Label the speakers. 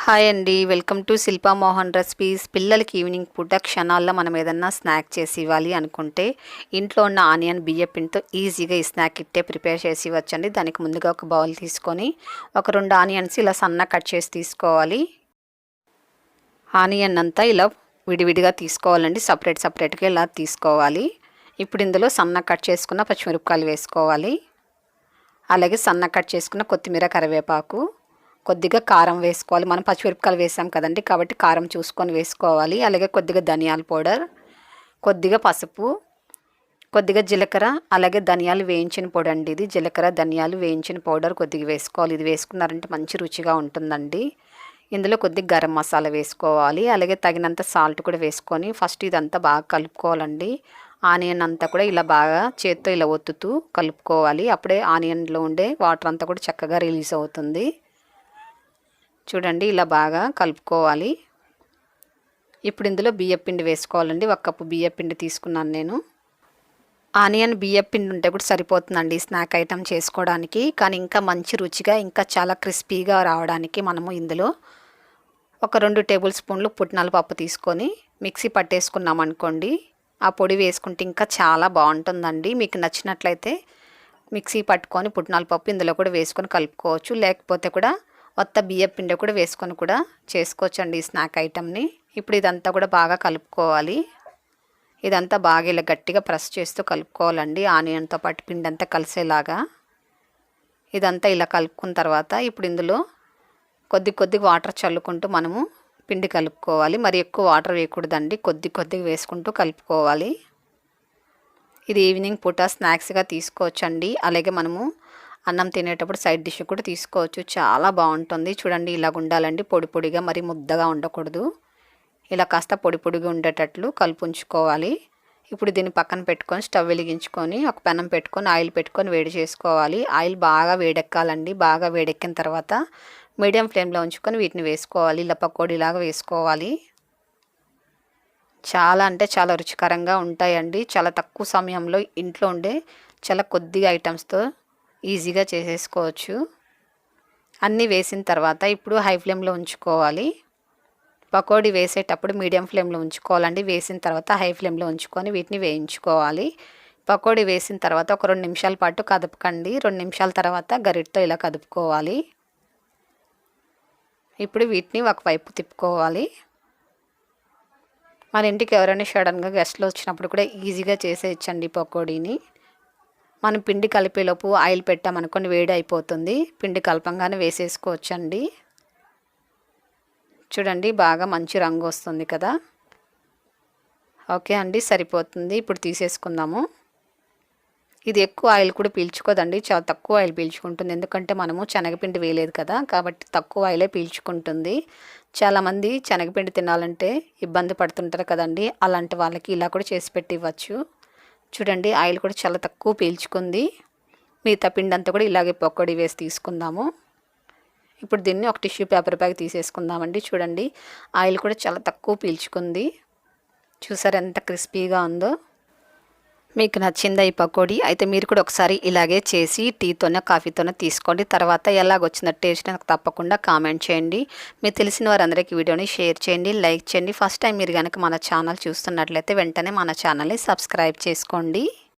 Speaker 1: Hi అండి, welcome to Shilpa Mohan recipes. పిల్లలకి evening పూట క్షణాల్లో మనం ఏదన్నా స్నాక్ చేసి ఇవ్వాలి అనుకుంటే ఇంట్లో ఉన్న ఆనియన్ బియ్య పిండితో ఈజీగా ఈ స్నాక్ ఇట్టే ప్రిపేర్ చేసి ఇవ్వచ్చండి. దానికి ముందుగా ఒక బౌల్ తీసుకొని ఒక 2 ఆనియన్స్ ఇలా సన్న కట్ చేసి తీసుకోవాలి. ఆనియన్ అంతా ఇలా విడివిడిగా తీసుకోవాలండి, సపరేట్గా ఇలా తీసుకోవాలి. ఇప్పుడు ఇందులో సన్న కట్ చేసుకున్న పచ్చిమిరపకాయలు వేసుకోవాలి. అలాగే సన్న కట్ చేసుకున్న కొత్తిమీర, కరివేపాకు, కొద్దిగా కారం వేసుకోవాలి. మనం పచ్చిమిరపకాయలు వేసాం కదండి, కాబట్టి కారం చూసుకొని వేసుకోవాలి. అలాగే కొద్దిగా ధనియాల పౌడర్, కొద్దిగా పసుపు, కొద్దిగా జీలకర్ర, అలాగే ధనియాలు వేయించిన పొడి అండి. ఇది జీలకర్ర ధనియాలు వేయించిన పౌడర్ కొద్దిగా వేసుకోవాలి. ఇది వేసుకున్నారంటే మంచి రుచిగా ఉంటుందండి. ఇందులో కొద్దిగా గరం మసాలా వేసుకోవాలి. అలాగే తగినంత సాల్ట్ కూడా వేసుకొని ఫస్ట్ ఇదంతా బాగా కలుపుకోవాలండి. ఆనియన్ అంతా కూడా ఇలా బాగా చేత్తో ఇలా ఒత్తుతూ కలుపుకోవాలి. అప్పుడే ఆనియన్లో ఉండే వాటర్ అంతా కూడా చక్కగా రిలీజ్ అవుతుంది. చూడండి, ఇలా బాగా కలుపుకోవాలి. ఇప్పుడు ఇందులో బియ్యపిండి వేసుకోవాలండి. 1 కప్పు బియ్యపిండి తీసుకున్నాను నేను. ఆనియన్ బియ్యపిండి ఉంటే కూడా సరిపోతుందండి స్నాక్ ఐటెం చేసుకోవడానికి. కానీ ఇంకా మంచి రుచిగా, ఇంకా చాలా క్రిస్పీగా రావడానికి మనము ఇందులో ఒక 2 టేబుల్ స్పూన్లు పుట్నాల పప్పు తీసుకొని మిక్సీ పట్టేసుకున్నాం అనుకోండి. ఆ పొడి వేసుకుంటే ఇంకా చాలా బాగుంటుందండి. మీకు నచ్చినట్లయితే మిక్సీ పట్టుకొని పుట్నాల పప్పు ఇందులో కూడా వేసుకొని కలుపుకోవచ్చు. లేకపోతే కూడా కొత్త బియ్యం పిండి కూడా వేసుకొని కూడా చేసుకోవచ్చండి ఈ స్నాక్ ఐటెంని. ఇప్పుడు ఇదంతా కూడా బాగా కలుపుకోవాలి. ఇదంతా బాగా ఇలా గట్టిగా ప్రెస్ చేస్తూ కలుపుకోవాలండి, ఆనియన్తో పాటు పిండి అంతా కలిసేలాగా. ఇదంతా ఇలా కలుపుకున్న తర్వాత ఇప్పుడు ఇందులో కొద్ది వాటర్ చల్లుకుంటూ మనము పిండి కలుపుకోవాలి. మరి ఎక్కువ వాటర్ వేయకూడదండి, కొద్దిగా వేసుకుంటూ కలుపుకోవాలి. ఇది ఈవినింగ్ పూట స్నాక్స్గా తీసుకోవచ్చండి. అలాగే మనము అన్నం తినేటప్పుడు సైడ్ డిష్ కూడా తీసుకోవచ్చు, చాలా బాగుంటుంది. చూడండి, ఇలా ఉండాలండి, పొడిగా, మరి ముద్దగా ఉండకూడదు. ఇలా కాస్త పొడిగా ఉండేటట్లు కలుపుంచుకోవాలి. ఇప్పుడు దీన్ని పక్కన పెట్టుకొని స్టవ్ వెలిగించుకొని ఒక పెనం పెట్టుకొని ఆయిల్ పెట్టుకొని వేడి చేసుకోవాలి. ఆయిల్ బాగా వేడెక్కాలండి. బాగా వేడెక్కిన తర్వాత మీడియం ఫ్లేమ్లో ఉంచుకొని వీటిని వేసుకోవాలి. ఇలా పకోడీలాగా వేసుకోవాలి. చాలా అంటే చాలా రుచికరంగా ఉంటాయండి. చాలా తక్కువ సమయంలో ఇంట్లో ఉండే చాలా కొద్దిగా ఐటమ్స్తో ఈజీగా చేసేసుకోవచ్చు. అన్నీ వేసిన తర్వాత ఇప్పుడు హై ఫ్లేమ్లో ఉంచుకోవాలి. పకోడీ వేసేటప్పుడు మీడియం ఫ్లేమ్లో ఉంచుకోవాలండి. వేసిన తర్వాత హై ఫ్లేమ్లో ఉంచుకొని వీటిని వేయించుకోవాలి. పకోడీ వేసిన తర్వాత ఒక 2 నిమిషాల పాటు కదపకండి. 2 నిమిషాల తర్వాత గరిటతో ఇలా కదుపుకోవాలి. ఇప్పుడు వీటిని ఒకవైపు తిప్పుకోవాలి. మన ఇంటికి ఎవరైనా సడన్గా గెస్ట్లు వచ్చినప్పుడు కూడా ఈజీగా చేసేయచ్చండి పకోడీని. మనం పిండి కలిపేలోపు ఆయిల్ పెట్టామనుకోండి, వేడి అయిపోతుంది. పిండి కలపంగానే వేసేసుకోవచ్చండి. చూడండి, బాగా మంచి రంగు వస్తుంది కదా. ఓకే అండి, సరిపోతుంది. ఇప్పుడు తీసేసుకుందాము. ఇది ఎక్కువ ఆయిల్ కూడా పీల్చుకోదండి, చాలా తక్కువ ఆయిల్ పీల్చుకుంటుంది. ఎందుకంటే మనము శనగపిండి వేయలేదు కదా, కాబట్టి తక్కువ ఆయిలే పీల్చుకుంటుంది. చాలామంది శనగపిండి తినాలంటే ఇబ్బంది పడుతుంటారు కదండి, అలాంటి వాళ్ళకి ఇలా కూడా చేసి పెట్టి ఇవ్వచ్చు. చూడండి, ఆయిల్ కూడా చాలా తక్కువ పీల్చుకుంది. మిగతా పిండి అంతా కూడా ఇలాగే పకోడీ వేసి తీసుకుందాము. ఇప్పుడు దీన్ని ఒక టిష్యూ పేపర్ బ్యాగ్ తీసేసుకుందామండి. చూడండి, ఆయిల్ కూడా చాలా తక్కువ పీల్చుకుంది. చూసారు ఎంత క్రిస్పీగా ఉందో. మీకు నచ్చిందా ఈ పకోడీ? అయితే మీరు కూడా ఒకసారి ఇలాగే చేసి టీతోనే కాఫీతోనే తీసుకోండి. తర్వాత ఎలాగొచ్చిందో టేస్ట్ నాకు తప్పకుండా కామెంట్ చేయండి. మీకు తెలిసిన వారందరికీ వీడియోని షేర్ చేయండి, లైక్ చేయండి. ఫస్ట్ టైం మీరు కనుక మన ఛానల్ చూస్తున్నట్లయితే వెంటనే మన ఛానల్ని సబ్స్క్రైబ్ చేసుకోండి.